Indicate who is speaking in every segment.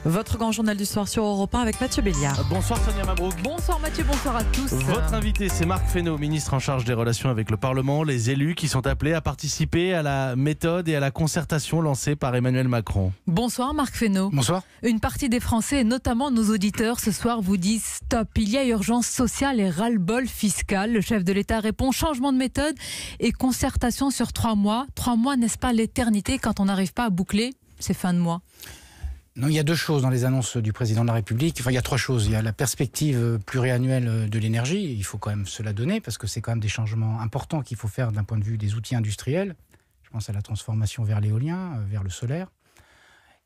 Speaker 1: Votre grand journal du soir sur Europe 1 avec Mathieu Béliard.
Speaker 2: Bonsoir Sonia Mabrouk.
Speaker 1: Bonsoir Mathieu, bonsoir à tous.
Speaker 2: Votre invité, c'est Marc Fesneau, ministre en charge des relations avec le Parlement, les élus qui sont appelés à participer à la méthode et à la concertation lancée par Emmanuel Macron.
Speaker 1: Bonsoir Marc Fesneau.
Speaker 3: Bonsoir.
Speaker 1: Une partie des Français, et notamment nos auditeurs, ce soir vous disent stop. Il y a urgence sociale et ras-le-bol fiscal. Le chef de l'État répond changement de méthode et concertation sur 3 mois. 3 mois, n'est-ce pas l'éternité quand on n'arrive pas à boucler ces fins de mois?
Speaker 3: Non, il y a 2 choses dans les annonces du président de la République. Enfin, il y a 3 choses. Il y a la perspective pluriannuelle de l'énergie. Il faut quand même se la donner parce que c'est quand même des changements importants qu'il faut faire d'un point de vue des outils industriels. Je pense à la transformation vers l'éolien, vers le solaire.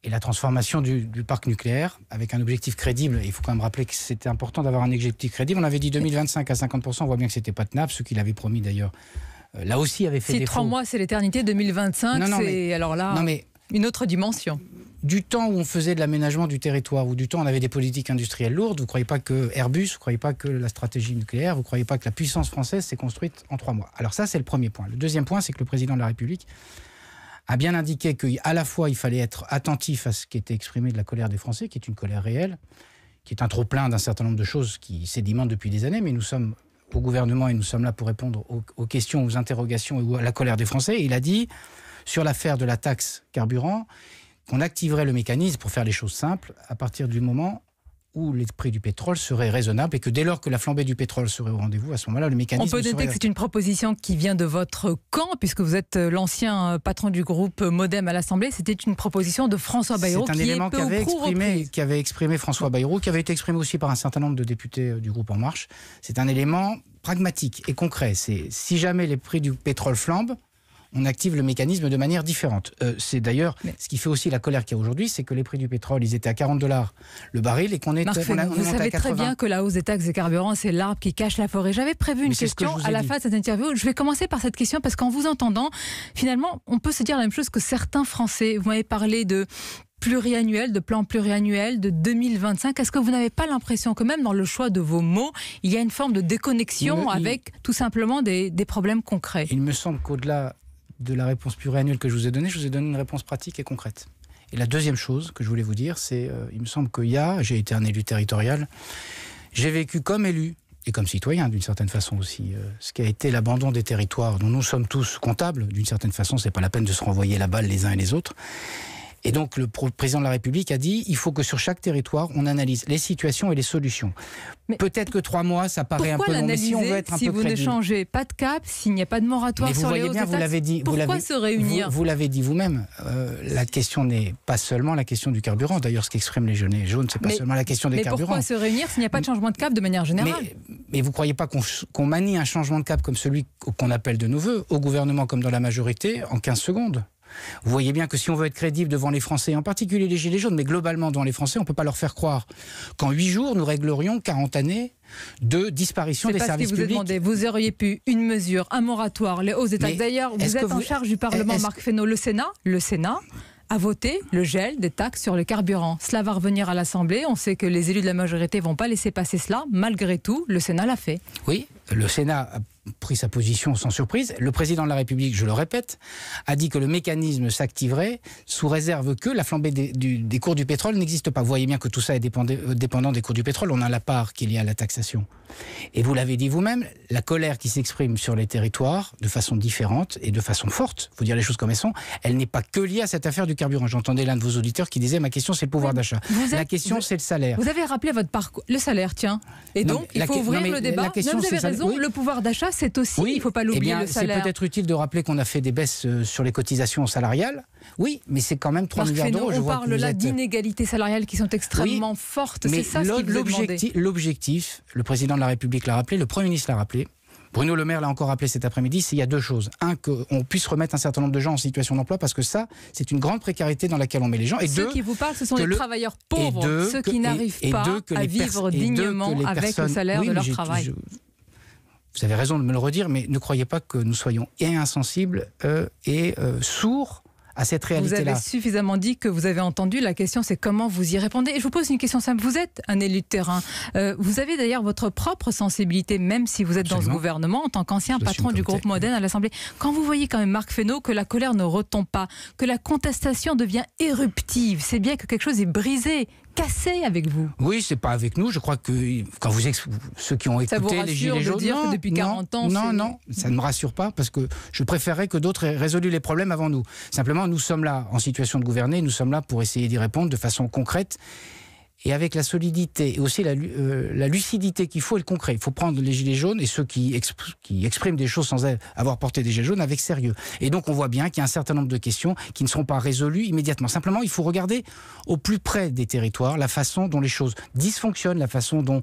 Speaker 3: Et la transformation du parc nucléaire avec un objectif crédible. Et il faut quand même rappeler que c'était important d'avoir un objectif crédible. On avait dit 2025 à 50%. On voit bien que c'était pas tenable. Ceux qui l'avaient promis d'ailleurs, là aussi avaient fait défaut.
Speaker 1: Si 3 mois c'est l'éternité, 2025 c'est alors là une autre dimension.
Speaker 3: Du temps où on faisait de l'aménagement du territoire, où du temps on avait des politiques industrielles lourdes, vous ne croyez pas que Airbus, vous ne croyez pas que la stratégie nucléaire, vous ne croyez pas que la puissance française s'est construite en 3 mois. Alors ça, c'est le premier point. Le deuxième point, c'est que le président de la République a bien indiqué qu'à la fois, il fallait être attentif à ce qui était exprimé de la colère des Français, qui est une colère réelle, qui est un trop-plein d'un certain nombre de choses qui sédimentent depuis des années, mais nous sommes au gouvernement et nous sommes là pour répondre aux questions, aux interrogations et à la colère des Français. Et il a dit, sur l'affaire de la taxe carburant, qu'on activerait le mécanisme, pour faire les choses simples, à partir du moment où les prix du pétrole seraient raisonnables et que dès lors que la flambée du pétrole serait au rendez-vous, à ce moment-là, le mécanisme
Speaker 1: serait... On peut noter que c'est une proposition qui vient de votre camp, puisque vous êtes l'ancien patron du groupe Modem à l'Assemblée. C'était une proposition de François Bayrou.
Speaker 3: C'est un élément qu'avait exprimé François Bayrou, qui avait été exprimé aussi par un certain nombre de députés du groupe En Marche. C'est un élément pragmatique et concret. C'est si jamais les prix du pétrole flambent, on active le mécanisme de manière différente. C'est d'ailleurs ce qui fait aussi la colère qu'il y a aujourd'hui, c'est que les prix du pétrole, ils étaient à $40 le baril et qu'on est
Speaker 1: Marc Fesneau, vous savez très bien que la hausse des taxes des carburants, c'est l'arbre qui cache la forêt. J'avais prévu une question à la fin de cette interview. Je vais commencer par cette question parce qu'en vous entendant, finalement, on peut se dire la même chose que certains Français. Vous m'avez parlé de pluriannuel, de plan pluriannuel de 2025. Est-ce que vous n'avez pas l'impression que même dans le choix de vos mots, il y a une forme de déconnexion avec tout simplement des problèmes concrets? Il
Speaker 3: me semble qu'au-delà de la réponse pluriannuelle que je vous ai donnée une réponse pratique et concrète. Et la deuxième chose que je voulais vous dire, c'est, il me semble j'ai été un élu territorial, j'ai vécu comme élu, et comme citoyen d'une certaine façon aussi, ce qui a été l'abandon des territoires, dont nous sommes tous comptables, d'une certaine façon, c'est pas la peine de se renvoyer la balle les uns et les autres. Et donc le président de la République a dit il faut que sur chaque territoire, on analyse les situations et les solutions. Peut-être que 3 mois, ça paraît un peu long, mais si on veut être un peu crédible...
Speaker 1: Si vous ne changez pas de cap, s'il n'y a pas de moratoire sur les hausses de taxes, pourquoi se réunir?
Speaker 3: Vous l'avez dit vous-même, la question n'est pas seulement la question du carburant. D'ailleurs, ce qu'expriment les gilets jaunes, c'est pas seulement la question des carburants.
Speaker 1: Mais pourquoi se réunir s'il n'y a pas de changement de cap de manière générale?
Speaker 3: Mais vous ne croyez pas qu'on manie un changement de cap comme celui qu'on appelle de nos voeux, au gouvernement comme dans la majorité, en 15 secondes? Vous voyez bien que si on veut être crédible devant les Français, en particulier les Gilets jaunes, mais globalement devant les Français, on ne peut pas leur faire croire qu'en 8 jours, nous réglerions 40 années de disparition des services publics.
Speaker 1: Demandé. Vous auriez pu une mesure, un moratoire, les hausses des taxes. D'ailleurs, vous êtes en charge du Parlement, Marc Fesneau. Le Sénat a voté le gel des taxes sur le carburant. Cela va revenir à l'Assemblée. On sait que les élus de la majorité ne vont pas laisser passer cela. Malgré tout, le Sénat l'a fait. Oui,
Speaker 3: le Sénat a pris sa position sans surprise. Le président de la République, je le répète, a dit que le mécanisme s'activerait sous réserve que la flambée des cours du pétrole n'existe pas. Vous voyez bien que tout ça est dépendant des cours du pétrole. On a la part qu'il y a à la taxation. Et vous l'avez dit vous-même, la colère qui s'exprime sur les territoires de façon différente et de façon forte, il faut dire les choses comme elles sont, elle n'est pas que liée à cette affaire du carburant. J'entendais l'un de vos auditeurs qui disait « ma question c'est le pouvoir d'achat ». La question c'est le salaire.
Speaker 1: Vous avez rappelé votre parcours, le salaire, tiens. Et donc il faut ouvrir le débat. Vous avez raison, le pouvoir d'achat c'est aussi, il ne faut pas l'oublier, le salaire.
Speaker 3: C'est peut-être utile de rappeler qu'on a fait des baisses sur les cotisations salariales. Oui, mais c'est quand même 3 milliards d'euros.
Speaker 1: On parle là d'inégalités salariales qui sont extrêmement fortes. C'est ça ce qui vous est demandé.
Speaker 3: L'objectif, le président de la République l'a rappelé, le Premier ministre l'a rappelé, Bruno Le Maire l'a encore rappelé cet après-midi, c'est il y a 2 choses. Un, qu'on puisse remettre un certain nombre de gens en situation d'emploi, parce que ça, c'est une grande précarité dans laquelle on met les gens. Et
Speaker 1: ceux qui vous parlent, ce sont les travailleurs pauvres, ceux qui n'arrivent pas à vivre dignement avec le salaire de leur travail.
Speaker 3: Vous avez raison de me le redire, mais ne croyez pas que nous soyons insensibles et sourds à cette réalité-là.
Speaker 1: Vous avez suffisamment dit que vous avez entendu. La question, c'est comment vous y répondez. Et je vous pose une question simple. Vous êtes un élu de terrain. Vous avez d'ailleurs votre propre sensibilité, même si vous êtes dans ce gouvernement, en tant qu'ancien patron du groupe Modem à l'Assemblée. Quand vous voyez quand même, Marc Fesneau, que la colère ne retombe pas, que la contestation devient éruptive, c'est bien que quelque chose est brisé. cassé avec vous.
Speaker 3: Oui, c'est pas avec nous. Je crois que quand ceux qui ont écouté les Gilets jaunes,
Speaker 1: dire que depuis 40 ans,
Speaker 3: non, ça ne me rassure pas parce que je préférerais que d'autres aient résolu les problèmes avant nous. Simplement, nous sommes là en situation de gouverner, nous sommes là pour essayer d'y répondre de façon concrète. Et avec la solidité et aussi la lucidité qu'il faut et le concret. Il faut prendre les Gilets jaunes et ceux qui expriment des choses sans avoir porté des Gilets jaunes avec sérieux. Et donc on voit bien qu'il y a un certain nombre de questions qui ne seront pas résolues immédiatement. Simplement, il faut regarder au plus près des territoires la façon dont les choses dysfonctionnent, la façon dont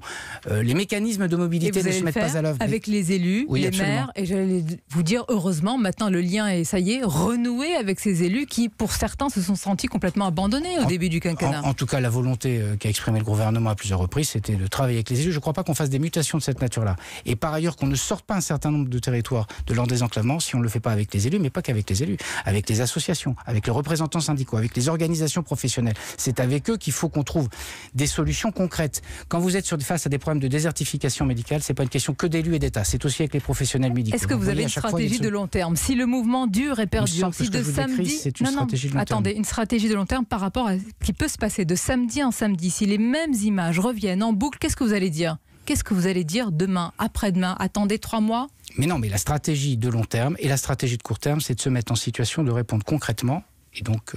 Speaker 3: les mécanismes de mobilité ne se mettent pas à l'œuvre.
Speaker 1: Avec les élus, oui, les maires, et j'allais vous dire, heureusement, maintenant le lien est, ça y est, renoué avec ces élus qui, pour certains, se sont sentis complètement abandonnés au début du quinquennat.
Speaker 3: En tout cas, la volonté qu'a exprimé le gouvernement à plusieurs reprises, c'était de travailler avec les élus. Je ne crois pas qu'on fasse des mutations de cette nature-là. Et par ailleurs, qu'on ne sorte pas un certain nombre de territoires de leur désenclavement si on ne le fait pas avec les élus, mais pas qu'avec les élus, avec les associations, avec les représentants syndicaux, avec les organisations professionnelles. C'est avec eux qu'il faut qu'on trouve des solutions concrètes. Quand vous êtes face à des problèmes de désertification médicale, c'est pas une question que d'élus et d'État, c'est aussi avec les professionnels médicaux.
Speaker 1: Est-ce que vous avez une stratégie de long terme? Si le mouvement dure et perdure, si de samedi...
Speaker 3: C'est une stratégie de long terme.
Speaker 1: Attendez, une stratégie de long terme par rapport à ce qui peut se passer de samedi en samedi. Si les mêmes images reviennent en boucle, qu'est-ce que vous allez dire? Qu'est-ce que vous allez dire demain, après-demain? Attendez 3 mois?
Speaker 3: Mais non, mais la stratégie de long terme et la stratégie de court terme, c'est de se mettre en situation de répondre concrètement. Et donc,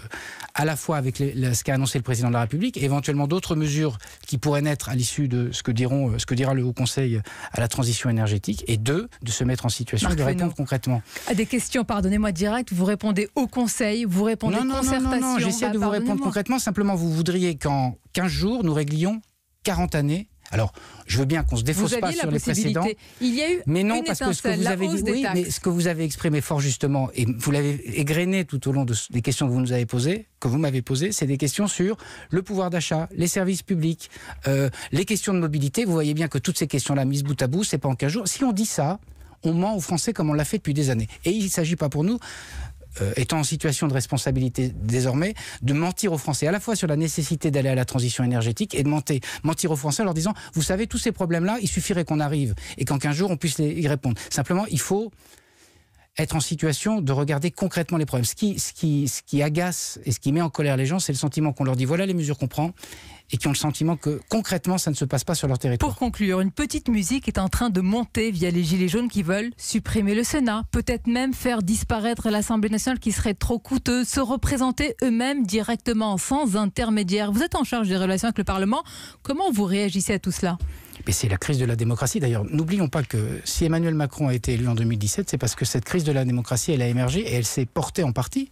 Speaker 3: à la fois avec ce qu'a annoncé le président de la République, et éventuellement d'autres mesures qui pourraient naître à l'issue de ce que dira le Haut Conseil à la transition énergétique, et de se mettre en situation de répondre concrètement.
Speaker 1: À des questions, pardonnez-moi direct, vous répondez au Conseil, vous répondez concertation.
Speaker 3: Non, j'essaie de vous répondre concrètement. Simplement, vous voudriez qu'en 15 jours, nous réglions 40 années. Alors, je veux bien qu'on se défausse pas sur les précédents.
Speaker 1: Il y a eu
Speaker 3: mais non, parce que ce que vous avez dit, oui, mais ce que vous avez exprimé fort justement, et vous l'avez égrené tout au long des questions que vous nous avez posées, c'est des questions sur le pouvoir d'achat, les services publics, les questions de mobilité. Vous voyez bien que toutes ces questions-là, mises bout à bout, c'est pas en 15 jours. Si on dit ça, on ment aux Français comme on l'a fait depuis des années. Et il ne s'agit pas pour nous, étant en situation de responsabilité désormais, de mentir aux Français, à la fois sur la nécessité d'aller à la transition énergétique et de mentir aux Français en leur disant, vous savez, tous ces problèmes-là, il suffirait qu'on arrive et qu'en 15 jours, on puisse y répondre. Simplement, il faut être en situation de regarder concrètement les problèmes. Ce qui agace et ce qui met en colère les gens, c'est le sentiment qu'on leur dit, voilà les mesures qu'on prend, et qui ont le sentiment que concrètement ça ne se passe pas sur leur territoire.
Speaker 1: Pour conclure, une petite musique est en train de monter via les Gilets jaunes qui veulent supprimer le Sénat, peut-être même faire disparaître l'Assemblée nationale qui serait trop coûteuse, se représenter eux-mêmes directement sans intermédiaire. Vous êtes en charge des relations avec le Parlement, comment vous réagissez à tout cela ?
Speaker 3: Mais c'est la crise de la démocratie. D'ailleurs, n'oublions pas que si Emmanuel Macron a été élu en 2017, c'est parce que cette crise de la démocratie, elle a émergé et elle s'est portée en partie.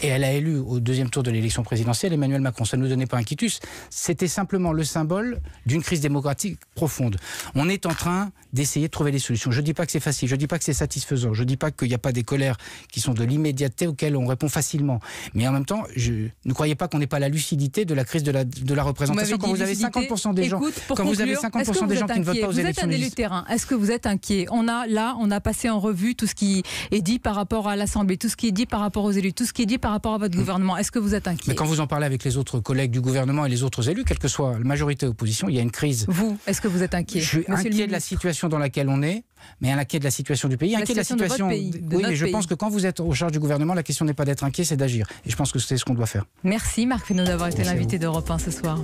Speaker 3: Et elle a élu au 2e tour de l'élection présidentielle Emmanuel Macron. Ça ne nous donnait pas un quitus. C'était simplement le symbole d'une crise démocratique profonde. On est en train d'essayer de trouver des solutions. Je ne dis pas que c'est facile, je ne dis pas que c'est satisfaisant, je ne dis pas qu'il n'y a pas des colères qui sont de l'immédiateté auxquelles on répond facilement. Mais en même temps, ne croyez pas qu'on n'ait pas la lucidité de la crise de la représentation. Quand vous avez 50% des gens, quand vous avez 50% des gens qui ne votent pas aux élections.
Speaker 1: Vous êtes un élu de terrain. Est-ce que vous êtes inquiet? On a passé en revue tout ce qui est dit par rapport à l'Assemblée, tout ce qui est dit par rapport aux élus, tout ce qui est dit par rapport à votre gouvernement. Est-ce que vous êtes inquiet?
Speaker 3: Mais quand vous en parlez avec les autres collègues du gouvernement et les autres élus, quelle que soit la majorité ou l'opposition, il y a une crise.
Speaker 1: Vous, est-ce que vous êtes inquiet?
Speaker 3: Je suis inquiet de la situation dans laquelle on est, mais inquiet de la situation du pays, inquiet de la situation. Oui, mais je pense que quand vous êtes au charge du gouvernement, la question n'est pas d'être inquiet, c'est d'agir. Et je pense que c'est ce qu'on doit faire.
Speaker 1: Merci Marc Fesneau d'avoir été l'invité d'Europe 1 ce soir.